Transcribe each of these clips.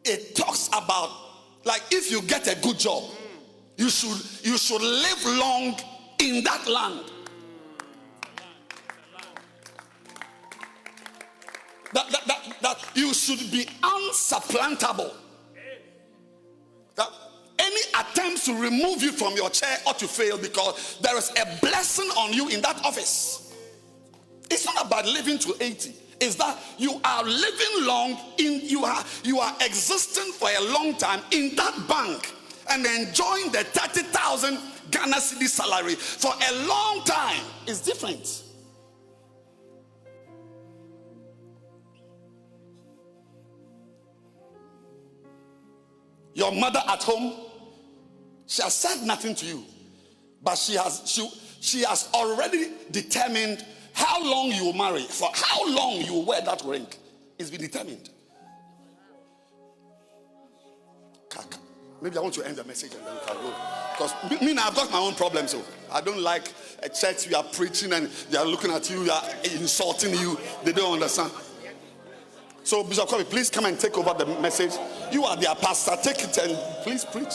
it talks about, like, if you get a good job, you should live long in that land. That you should be unsupplantable. That any attempts to remove you from your chair ought to fail, because there is a blessing on you in that office. It's not about living to 80. It's that you are living long you are existing for a long time in that bank and enjoying the 30,000 Ghana cedi salary for a long time. It's different. Your mother at home, she has said nothing to you, but she has already determined how long you will marry, for how long you will wear that ring. It's been determined. Maybe I want to end the message and then we can go. Because me now, I've got my own problems. So I don't like a church we are preaching and they are looking at you, they are insulting you. They don't understand. So Bishop Kobe, please come and take over the message. You are their pastor. Take it and please preach.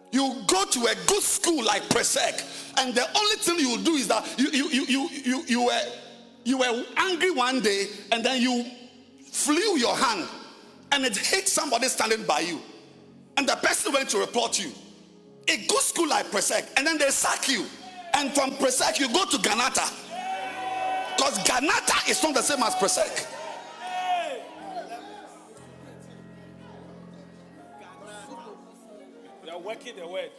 You go to a good school like Presec, and the only thing you will do is that you were angry one day, and then you flew your hand, and it hit somebody standing by you, and the person went to report you. A good school like Presec, and then they sack you, and from Presec you go to Ganata, because Ganata is not the same as Presec. Working the word.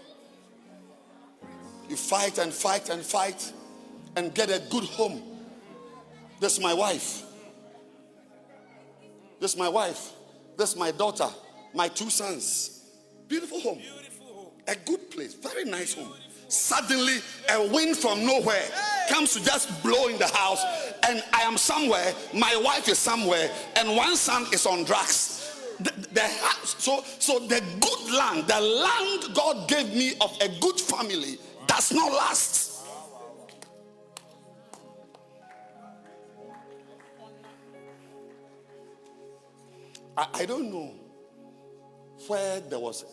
You fight and fight and fight and get a good home. This is my wife. This is my wife. This is my daughter. My 2 sons. Beautiful home. A good place. Very nice home. Suddenly a wind from nowhere comes to just blow in the house, and I am somewhere, my wife is somewhere, and one son is on drugs. So the good land, the land God gave me of a good family, does not last. I don't know where there was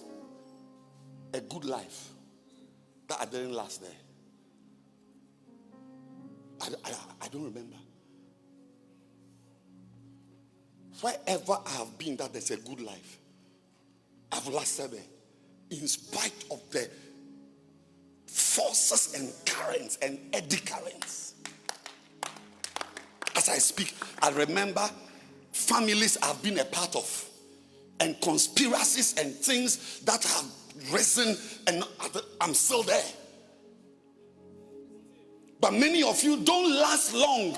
a good life that I didn't last there. I don't remember. Wherever I have been that there's a good life, I've lasted there. In spite of the forces and currents and eddy currents. As I speak, I remember families I've been a part of, and conspiracies and things that have risen, and I'm still there. But many of you don't last long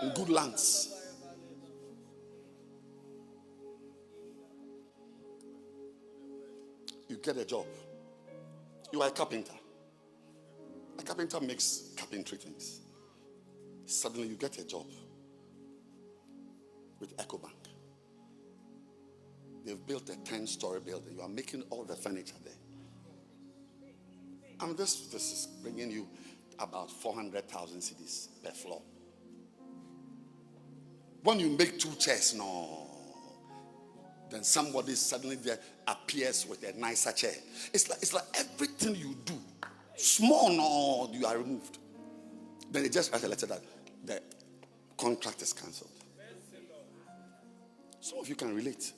in good lands. You get a job. You are a carpenter. A carpenter makes carpentry things. Suddenly you get a job with EcoBank. They've built a 10-story building. You are making all the furniture there. And this is bringing you about 400,000 cedis per floor. When you make 2 chairs, no. Then somebody suddenly there appears with a nicer chair. It's like everything you do, small, no, you are removed. Then they just write a letter that the contract is cancelled. Some of you can relate.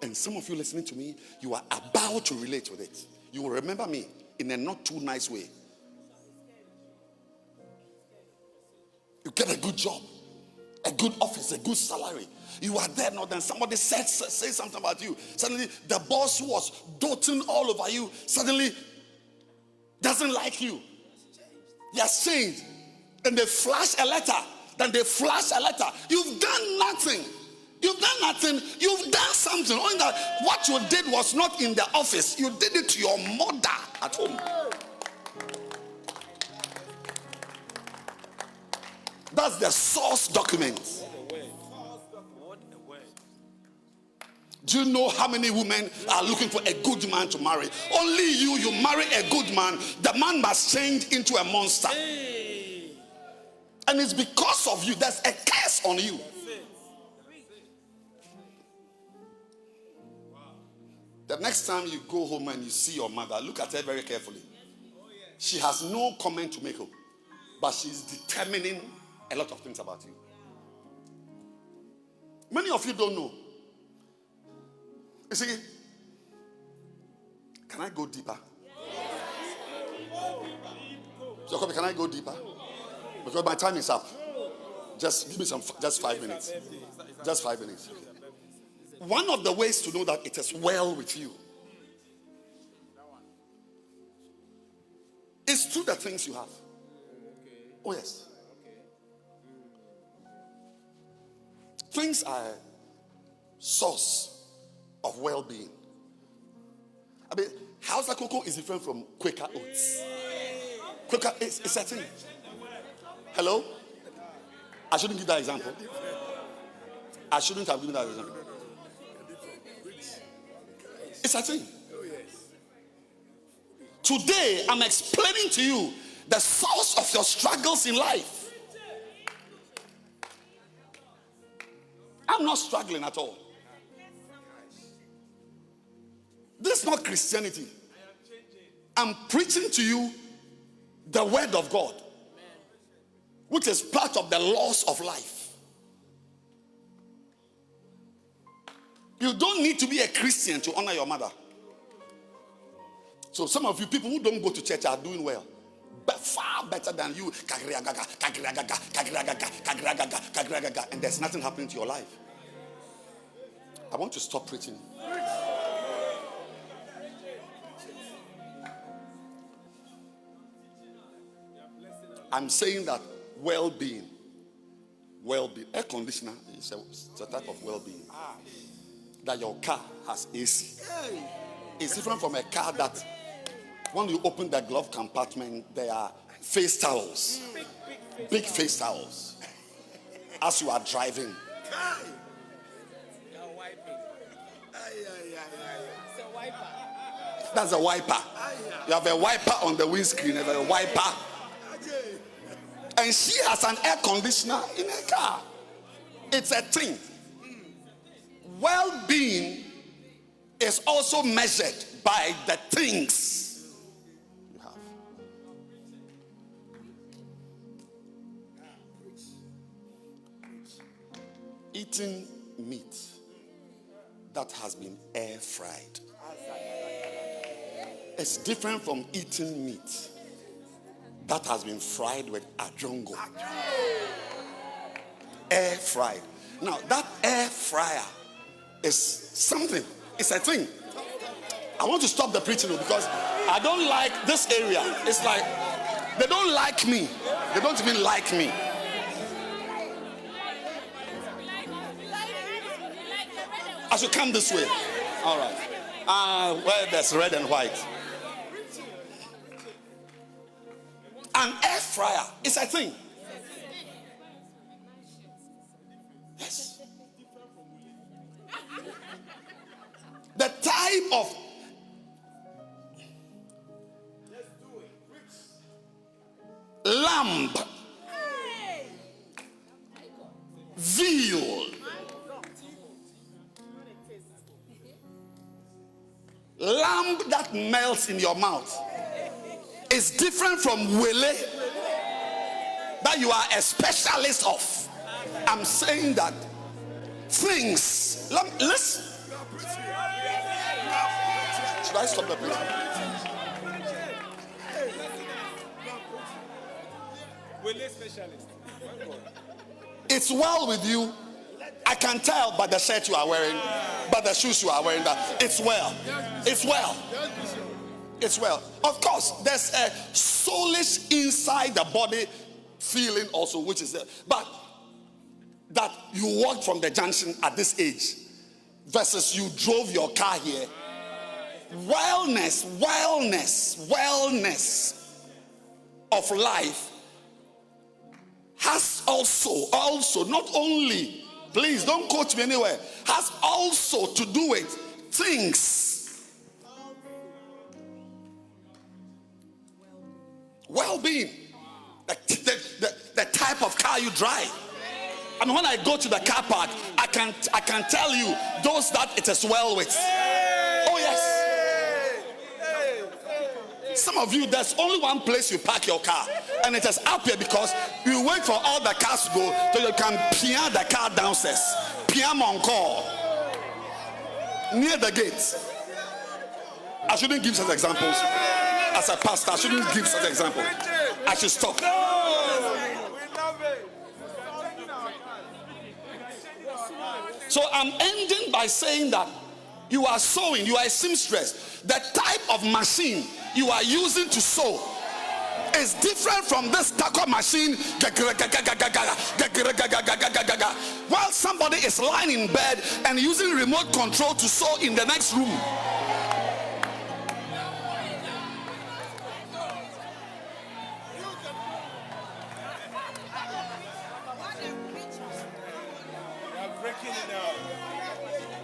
And some of you listening to me, you are about to relate with it. You will remember me in a not too nice way. You get a good job, a good office, a good salary. You are there now, then somebody says something about you. Suddenly the boss who was doting all over you suddenly doesn't like you. He has changed. And they flash a letter. Then they flash a letter. You've done nothing. You've done nothing. You've done something. Only that what you did was not in the office. You did it to your mother at home. That's the source document. Do you know how many women are looking for a good man to marry? Only you marry a good man, the man must change into a monster. And it's because of you. There's a curse on you. The next time you go home and you see your mother, look at her very carefully. She has no comment to make, but she's determining a lot of things about you. Many of you don't know. You see, can I go deeper? Jacob, can I go deeper? Because my time is up. Just give me just 5 minutes. Just 5 minutes. One of the ways to know that it is well with you is through the things you have. Oh yes. Things are a source of well-being. I mean, Hausa cocoa is different from Quaker oats. Quaker is a thing. Hello? I shouldn't give that example. I shouldn't have given that example. It's a thing. Today, I'm explaining to you the source of your struggles in life. I'm not struggling at all. This is not Christianity. I'm preaching to you the word of God, which is part of the laws of life. You don't need to be a Christian to honor your mother. So some of you people who don't go to church are doing well, but far better than you. And there's nothing happening to your life. I want to stop preaching. I'm saying that well-being, air conditioner is a type of well-being. That your car has AC. It's different from a car that when you open the glove compartment, there are face towels, big face towels, as you are driving. That's a wiper. You have a wiper on the windscreen, you have a wiper. And she has an air conditioner in her car. It's a thing. Well-being is also measured by the things you have. Eating meat that has been air fried is different from eating meat that has been fried with ajongo. Air fried. Now, that air fryer is something. It's a thing. I want to stop the preaching because I don't like this area. It's like they don't like me. They don't even like me. I should come this way. All right. Where there's red and white. An air fryer is a thing. Yes. The type of lamb, veal, lamb that melts in your mouth is different from wele that you are a specialist of. I'm saying that things. Listen. Should I stop the preaching? It's well with you. I can tell by the shirt you are wearing, by the shoes you are wearing, that it's well. It's well. It's well. Of course, there's a soulish inside the body feeling also, which is there. But that you walked from the junction at this age versus you drove your car here. Wellness of life has also not only please don't quote me anywhere, has also to do with things. Well-being. The type of car you drive. I mean, when I go to the car park, I can tell you those that it is well with. Oh yes. Some of you, there's only one place you park your car, and it is up here because you wait for all the cars to go so you can pian the car downstairs. Pian mon call near the gate. I shouldn't give such examples. As a pastor, I shouldn't give such examples. I should stop. So I'm ending by saying that you are sewing, you are a seamstress. The type of machine you are using to sew is different from this taco machine. While somebody is lying in bed and using remote control to sew in the next room.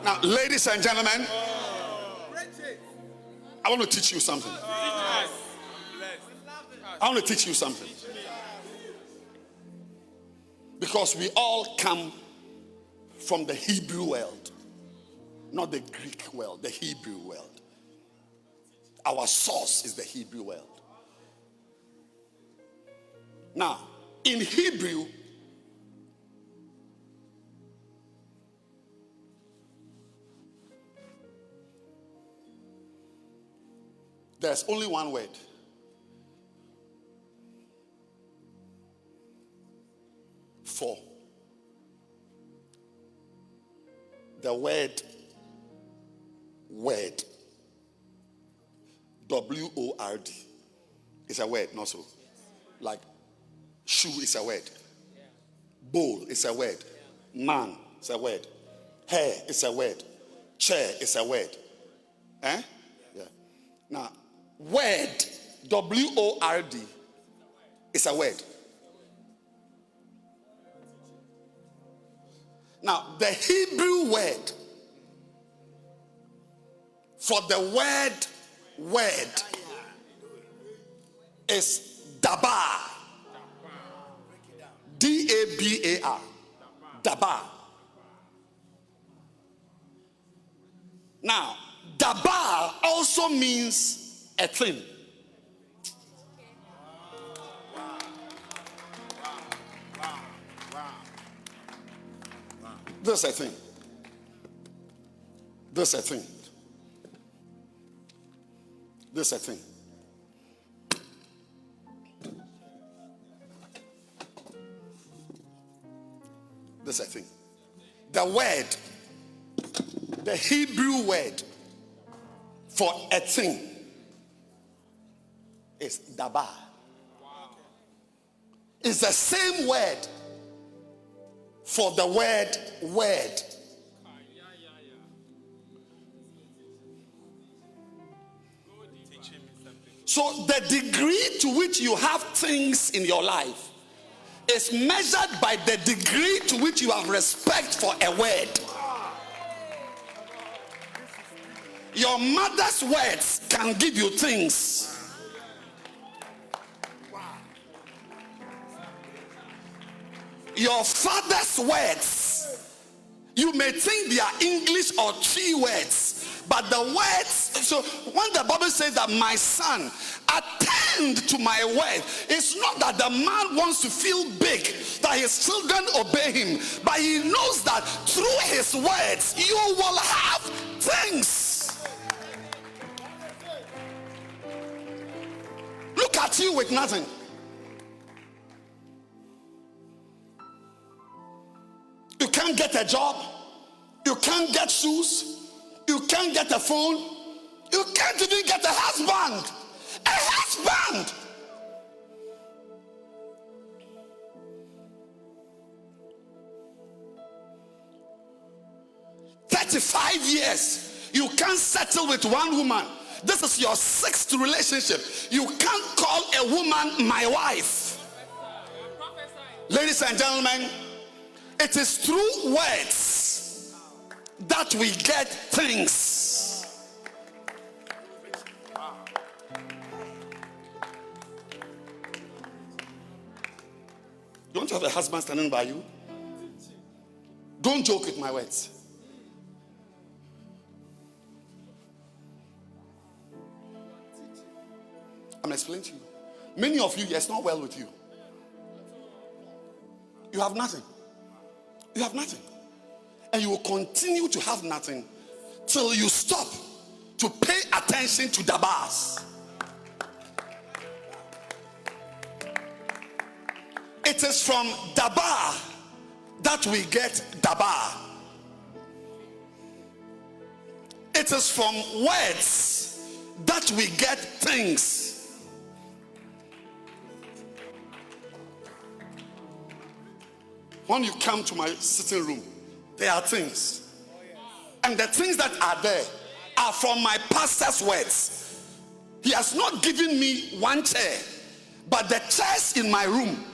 Now, ladies and gentlemen, I want to teach you something. I want to teach you something. Because we all come from the Hebrew world, not the Greek world, the Hebrew world. Our source is the Hebrew world. Now, in Hebrew, there's only one word. For the word. W-O-R-D. It's a word, not so. Like shoe is a word. Bowl is a word. Man is a word. Hair is a word. Chair is a word. Yeah. Now, word, W-O-R-D, is a word. Now, the Hebrew word for the word is dabar. D-A-B-A-R. Dabar. Now, dabar also means a thing. This is a thing. This is a thing. This is a thing. This is a thing. The word, the Hebrew word for a thing is dabar. It's the same word for the word. So the degree to which you have things in your life is measured by the degree to which you have respect for a word. Your mother's words can give you things. Your father's words, you may think they are English or Chi words, but the words, so when the Bible says that my son, attend to my word, it's not that the man wants to feel big, that his children obey him, but he knows that through his words, you will have things. Look at you with nothing. You can't get a job. You can't get shoes. You can't get a phone. You can't even get a husband. A husband. "35 years. You can't settle with one woman. This is your 6th relationship. You can't call a woman my wife." Ladies and gentlemen, It is through words that we get things. Don't you have a husband standing by you? Don't joke with my words. I'm explaining to you. Many of you, it's not well with you. You have nothing. You have nothing. And you will continue to have nothing till you stop to pay attention to the bars. It is from the bar that we get the bar. It is from words that we get things. When you come to my sitting room, there are things. And the things that are there are from my pastor's words. He has not given me one chair, but the chairs in my room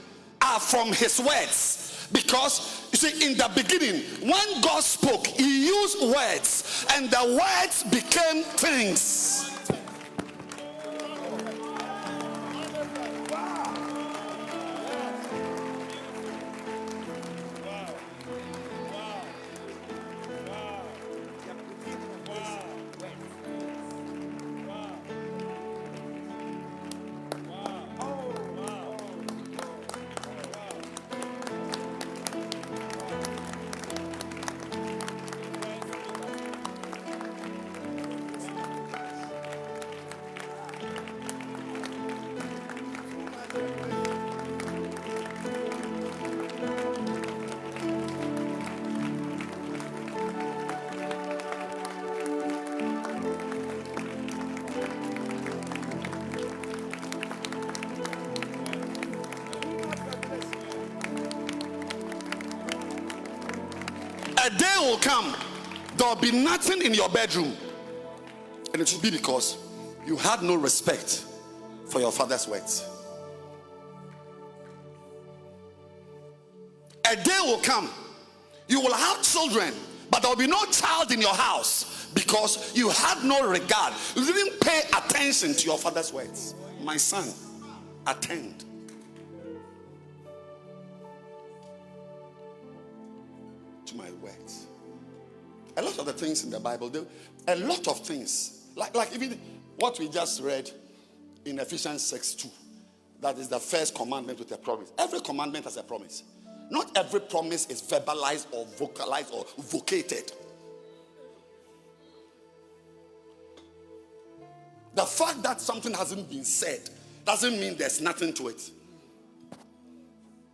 are from his words. Because you see, in the beginning, when God spoke, he used words, and the words became things. A day will come, there will be nothing in your bedroom, and it will be because you had no respect for your father's words. A day will come, you will have children, but there will be no child in your house because you had no regard. You didn't pay attention to your father's words. My son, attend. To my words. A lot of the things in the Bible, a lot of things, like even what we just read in Ephesians 6:2, that is the first commandment with a promise. Every commandment has a promise. Not every promise is verbalized or vocalized or vocated. The fact that something hasn't been said doesn't mean there's nothing to it.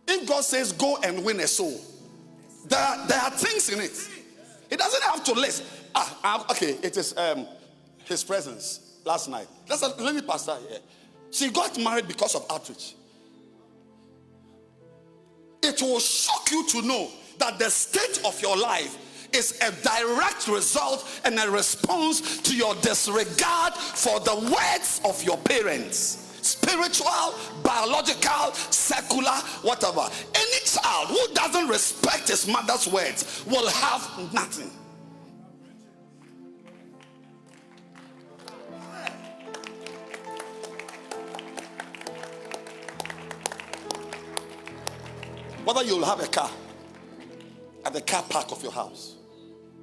If God says go and win a soul, there are things in it. He doesn't have to list. Okay, it is his presence last night. There's a lady pastor here. She got married because of outreach. It will shock you to know that the state of your life is a direct result and a response to your disregard for the words of your parents. Spiritual, biological, secular, whatever. Any child who doesn't respect his mother's words will have nothing. Whether you'll have a car at the car park of your house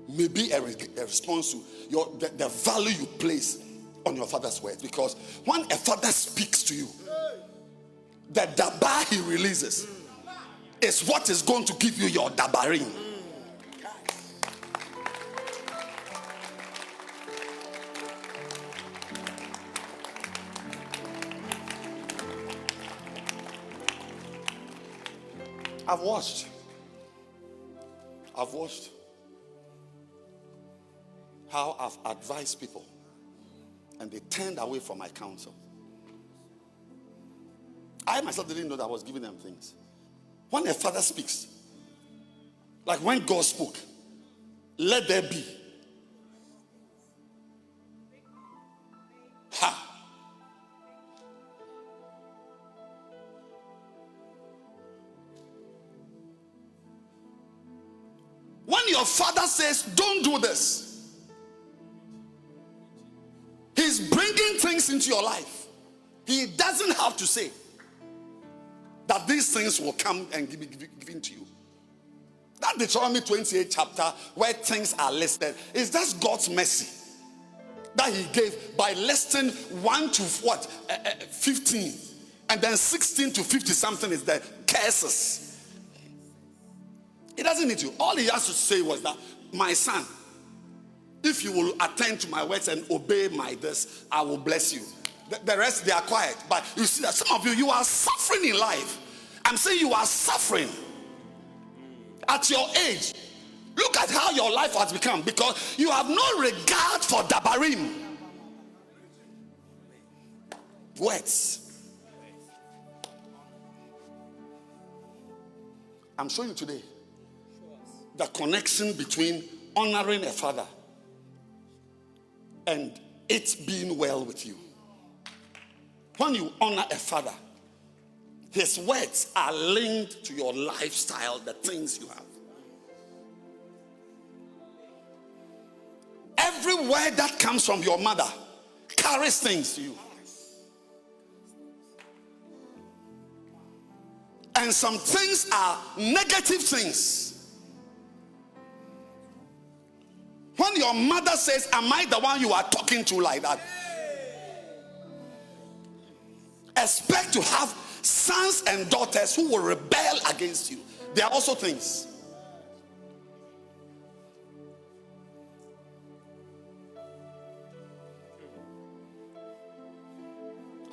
may be a response to the value you place on your father's words. Because when a father speaks to you, the dabar he releases is what is going to give you your dabaring. I've watched how I've advised people and they turned away from my counsel. I myself didn't know that I was giving them things. When a father speaks, like when God spoke, let there be. Ha! your father says, don't do this, he's bringing things into your life. He doesn't have to say that these things will come and be given to you. That Deuteronomy 28 chapter where things are listed is just God's mercy that he gave by listing 1 to 15, and then 16 to 50 something is the curses. He doesn't need to. All he has to say was that, my son, if you will attend to my words and obey my this, I will bless you. The rest, they are quiet. But you see that some of you are suffering in life. I'm saying you are suffering at your age. Look at how your life has become, because you have no regard for dabarim. Words. I'm showing you today the connection between honoring a father and it being well with you. When you honor a father, his words are linked to your lifestyle, the things you have. Every word that comes from your mother carries things to you. And some things are negative things. When your mother says, am I the one you are talking to like that? Expect to have sons and daughters who will rebel against you. There are also things.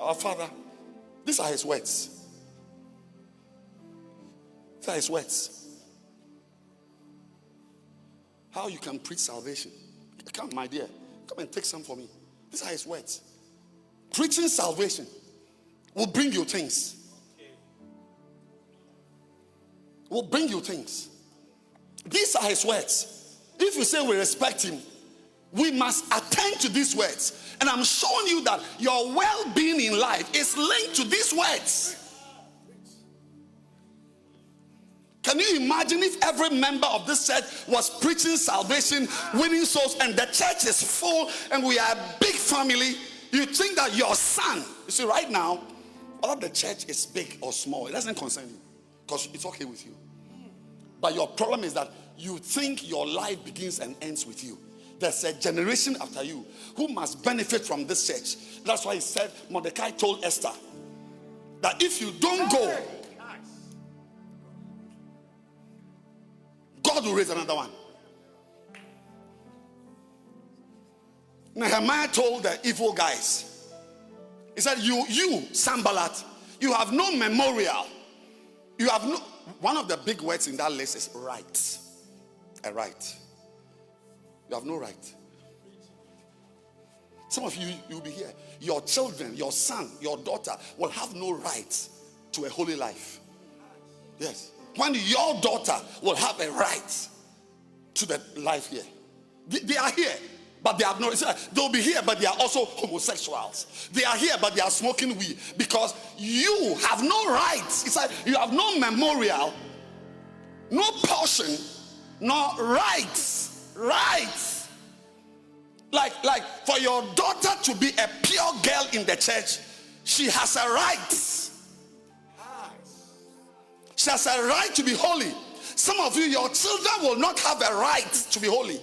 Our Father, these are his words. These are his words. How you can preach salvation. Come, my dear, come and take some for me. These are his words. Preaching salvation will bring you things. Will bring you things. These are his words. If you say we respect him, we must attend to these words. And I'm showing you that your well-being in life is linked to these words. Can you imagine if every member of this church was preaching salvation, winning souls, and the church is full and we are a big family? You think that your son, you see right now, whether the church is big or small, it doesn't concern you because it's okay with you. But your problem is that you think your life begins and ends with you. There's a generation after you who must benefit from this church. That's why he said, Mordecai told Esther that if you don't go, God will raise another one. Nehemiah told the evil guys, he said, you Sanballat, you have no memorial. You have no, one of the big words in that list is right. A right. You have no right. Some of you will be here. Your children, your son, your daughter will have no right to a holy life. Yes. When your daughter will have a right to the life here. They are here, but they have no. They'll be here, but they are also homosexuals. They are here, but they are smoking weed because you have no rights. It's like you have no memorial, no portion, no rights. Rights. Like for your daughter to be a pure girl in the church, she has a right. She has a right to be holy. Some of you, your children will not have a right to be holy.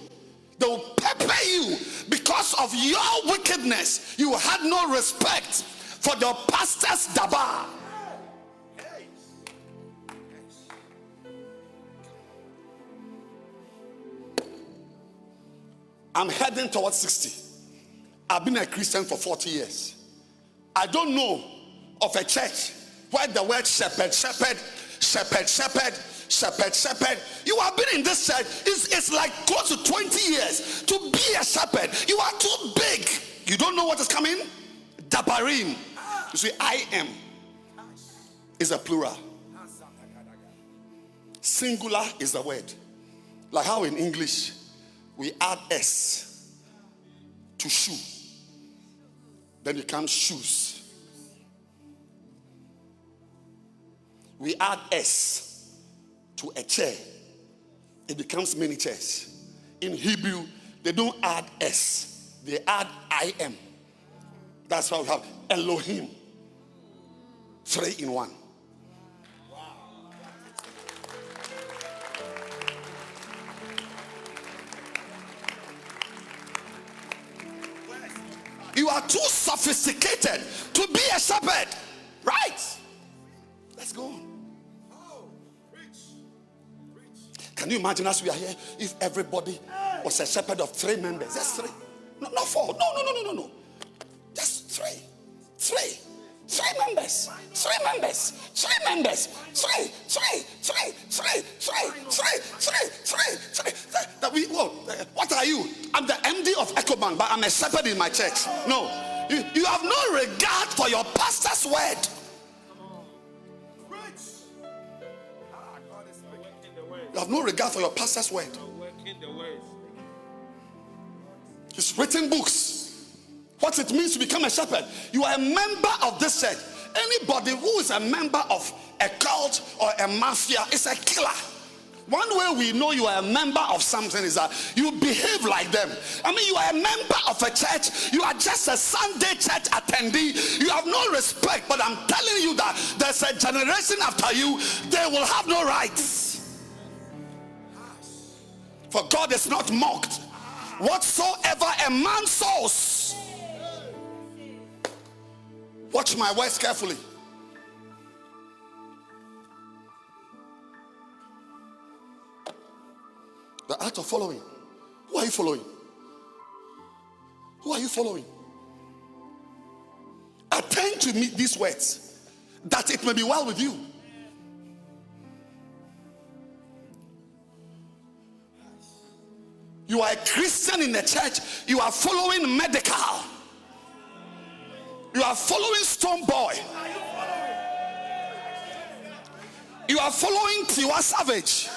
They will pepper you because of your wickedness. You had no respect for your pastor's dabar. I'm heading towards 60. I've been a Christian for 40 years. I don't know of a church where the word shepherd. You have been in this church. It's like close to 20 years to be a shepherd. You are too big. You don't know what is coming? Dabarim. You see, I am is a plural. Singular is the word. Like how in English we add S to shoe. Then it becomes shoes. We add S to a chair. it becomes many church. In Hebrew, they don't add S, they add I-M. That's why we have Elohim. 3 in 1. You are too sophisticated to be a shepherd. Right? Let's go on. Can you imagine as we are here if everybody was a shepherd of 3 members? Just 3. No, not 4. No. Just 3. 3 members. 3 members. 3 members. 3. What are you? I'm the MD of EcoBank, but I'm a shepherd in my church. No. You have no regard for your pastor's word. You have no regard for your pastor's word. He's written books. What it means to become a shepherd. You are a member of this church. Anybody who is a member of a cult or a mafia is a killer. One way we know you are a member of something is that you behave like them. I mean, you are a member of a church. You are just a Sunday church attendee. You have no respect. But I'm telling you that there's a generation after you, they will have no rights. For God is not mocked. Whatsoever a man sows. Watch my words carefully. The art of following. Who are you following? Who are you following? Attend to me these words, that it may be well with you. You are a Christian in the church. You are following medical. You are following Stone Boy. You are following Tiwa Savage.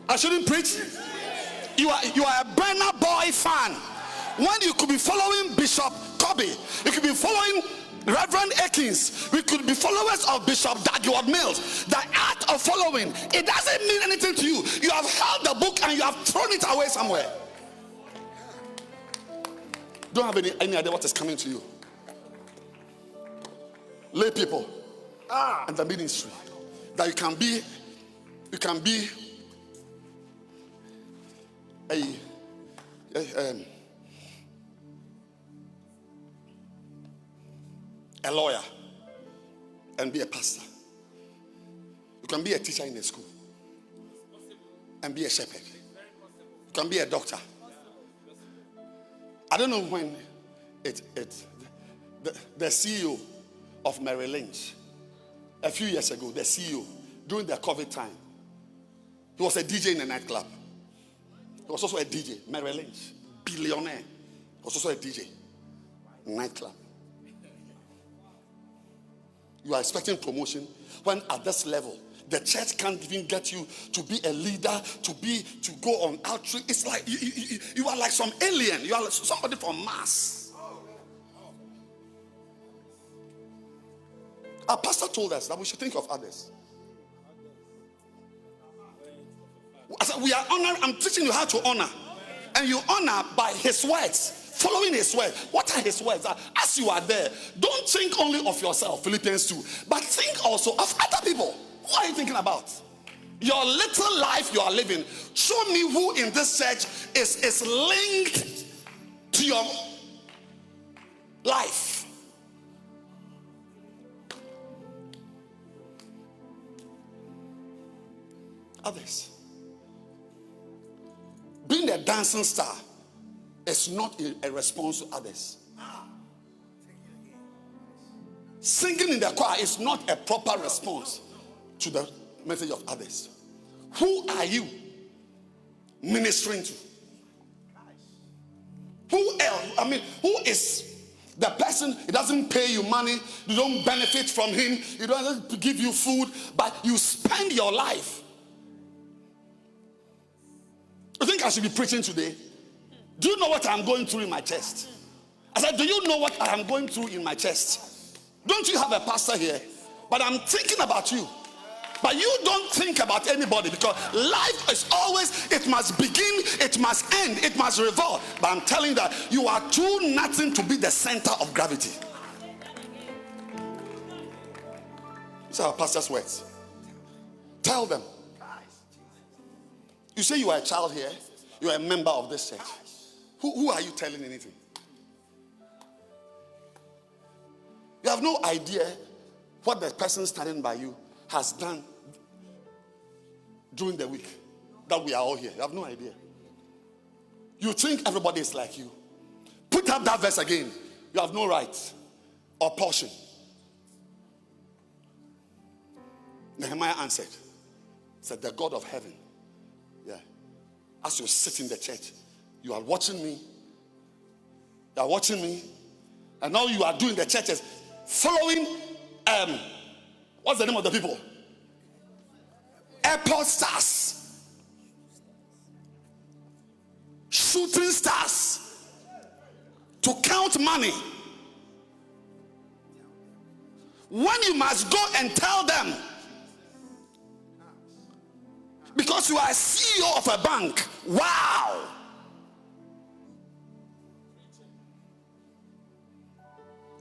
I shouldn't preach. You are a Burna Boy fan. When you could be following Bishop Kobe, you could be following Reverend Akins, we could be followers of Bishop Dagwood Mills. The art of following, it doesn't mean anything to you. You have held the book and you have thrown it away somewhere. Don't have any idea what is coming to you. Lay people and the ministry, that you can be a lawyer and be a pastor. You can be a teacher in a school and be a shepherd. You can be a doctor. I don't know when the CEO of Merrill Lynch, a few years ago, the CEO, during the COVID time, he was a DJ in a nightclub. He was also a DJ, Merrill Lynch, billionaire. He was also a DJ, nightclub. You are expecting promotion when at this level, the church can't even get you to be a leader, to go on outreach. It's like you are like some alien. You are like somebody from Mars. Our pastor told us that we should think of others. I said, we are honoring. I'm teaching you how to honor. And you honor by his words. Following his word. What are his words? As you are there, don't think only of yourself, Philippians 2, but think also of other people. Who are you thinking about? Your little life you are living. Show me who in this church is linked to your life. Others. Being a dancing star is not a response to others. Singing in the choir is not a proper response to the message of others. Who are you ministering to? Who else? I mean, who is the person? He doesn't pay you money. You don't benefit from him. He doesn't give you food, but you spend your life. You think I should be preaching today? Do you know what I'm going through in my chest? I said, do you know what I am going through in my chest? Don't you have a pastor here? But I'm thinking about you. But you don't think about anybody, because life is always, it must begin, it must end, it must revolve. But I'm telling you that you are too nothing to be the center of gravity. These are our pastor's words. Tell them. You say you are a child here, you are a member of this church. Who are you telling anything? You have no idea what the person standing by you has done during the week that we are all here. You have no idea. You think everybody is like you. Put up that verse again. You have no right or portion. Nehemiah answered, said, the God of heaven, yeah, as you sit in the church, you are watching me. You are watching me. And all you are doing in the church is following, what's the name of the people? Airport stars. Shooting stars. To count money. When you must go and tell them, because you are a CEO of a bank. Wow.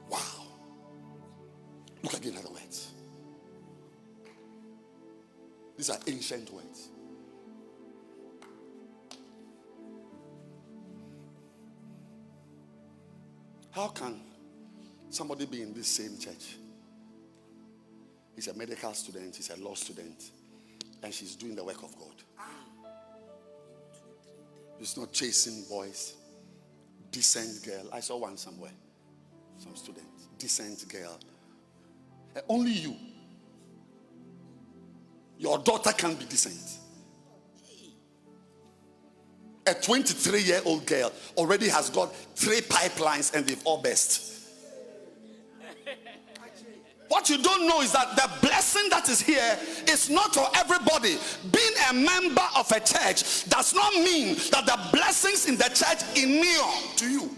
Wow. Look again at the words. These are ancient words. How can somebody be in this same church? He's a medical student, he's a law student, and she's doing the work of God. She's not chasing boys. Decent girl. I saw one somewhere. Some student. Decent girl. Only you. Your daughter can be decent. A 23-year-old girl already has got 3 pipelines and they've all burst. What you don't know is that the blessing that is here is not for everybody. Being a member of a church does not mean that the blessings in the church inure to you.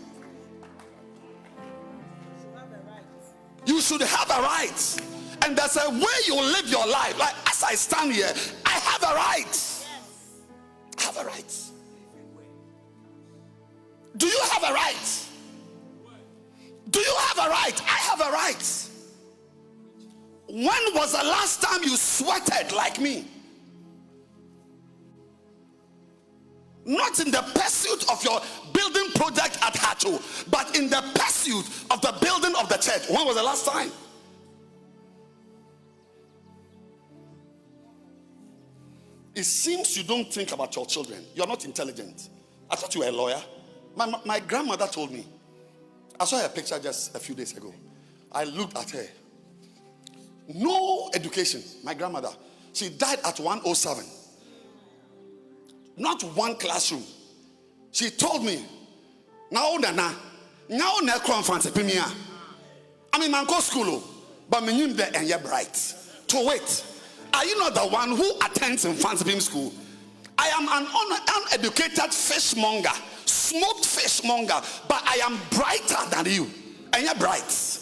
You should have a right. And there's a way you live your life. Like as I stand here, I have a right. I have a right. Do you have a right? Do you have a right? I have a right. When was the last time you sweated like me? Not in the pursuit of your building project at Hacho, but in the pursuit of the building of the church. When was the last time? It seems you don't think about your children. You're not intelligent. I thought you were a lawyer. My grandmother told me. I saw her picture just a few days ago. I looked at her. No education. My grandmother. She died at 107. Not one classroom. She told me, now na conference pimia. I mean, man go school, but me him there and you're bright. To wait. Are you not the one who attends in fancy beam school? I am an uneducated fishmonger, smoked fishmonger, but I am brighter than you, and you're bright.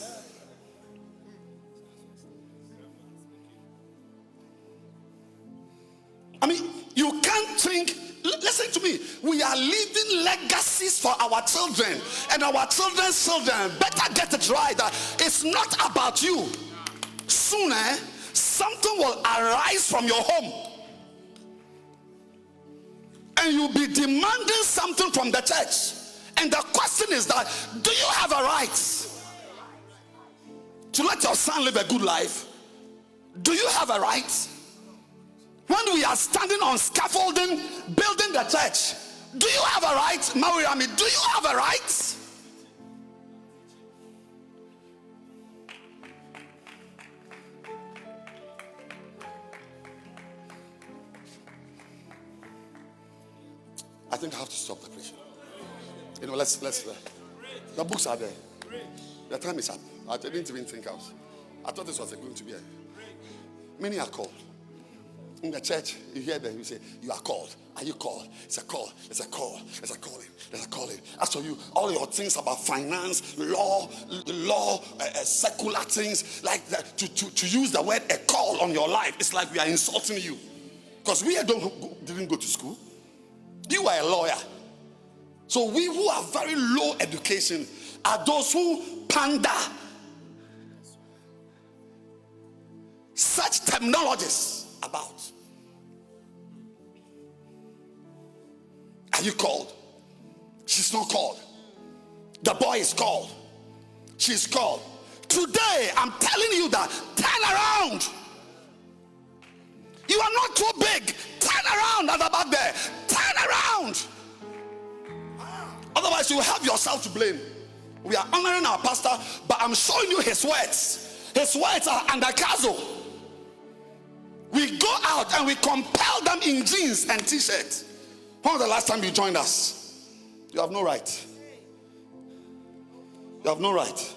I mean, you can't think. Listen to me. We are leaving legacies for our children and our children's children. Better get it right. It's not about you. Sooner, something will arise from your home. And you'll be demanding something from the church. And the question is that, do you have a right to let your son live a good life? Do you have a right? When we are standing on scaffolding, building the church, do you have a right? Maurami, do you have a right? I think I have to stop the preaching. You know, let's the books are there. The time is up. I didn't even think I thought this was going to be many are called. In the church, you hear them, you say, you are called. Are you called? It's a call. It's a call. It's a calling. There's a calling. As for you, all your things about finance, law, secular things like that, to use the word a call on your life, it's like we are insulting you. Because we didn't go to school. You are a lawyer. So we who are very low education are those who pander such terminologies about. Are you called? She's not called. The boy is called. She's called. Today, I'm telling you that turn around. You are not too big. Turn around at the back there. Turn around. Otherwise, you will have yourself to blame. We are honoring our pastor, but I'm showing you his words. His words are under caso. We go out and we compel them in jeans and t-shirts. When was the last time you joined us? You have no right. You have no right.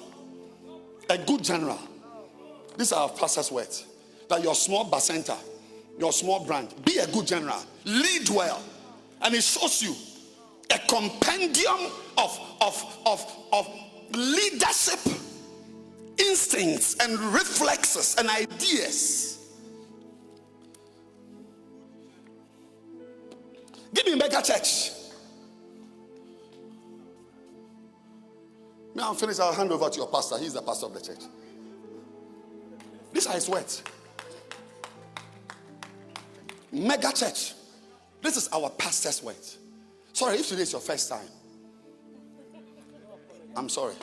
A good general. These are our pastor's words. That your small bacenta, your small brand, be a good general. Lead well. And it shows you a compendium of leadership instincts and reflexes and ideas. Give me a mega church. Now I'm finished. I'll hand over to your pastor. He's the pastor of the church. These are his words. Mega church. This is our pastor's words. Sorry, if today is your first time, I'm sorry.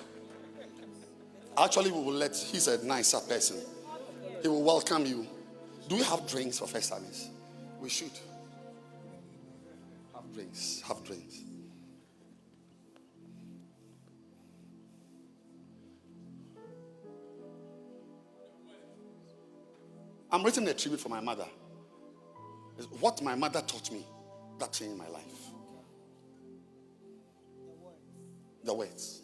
Actually, we will he's a nicer person. He will welcome you. Do we have drinks for first timers? We should. Have drinks. I'm writing a tribute for my mother. It's what my mother taught me that changed my life. The words.